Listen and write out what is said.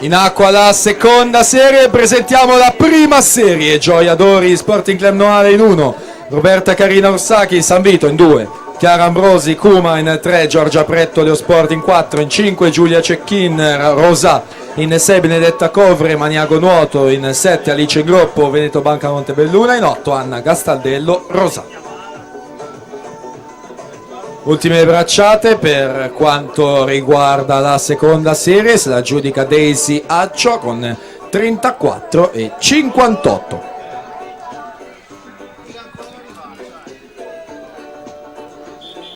In acqua la seconda serie, presentiamo la prima serie. Gioia Dori, Sporting Club Noale in 1, Roberta Carina Orsacchi, San Vito in 2, Chiara Ambrosi, Cuma in 3, Giorgia Pretto, Leo Sport in 4, in 5 Giulia Cecchin, Rosa, in 6 Benedetta Covre, Maniago Nuoto, in 7 Alice Ingroppo, Veneto Banca Montebelluna, in 8 Anna Gastaldello, Rosa. Ultime bracciate per quanto riguarda la seconda serie, se la giudica Daisy Accio con 34 e 58.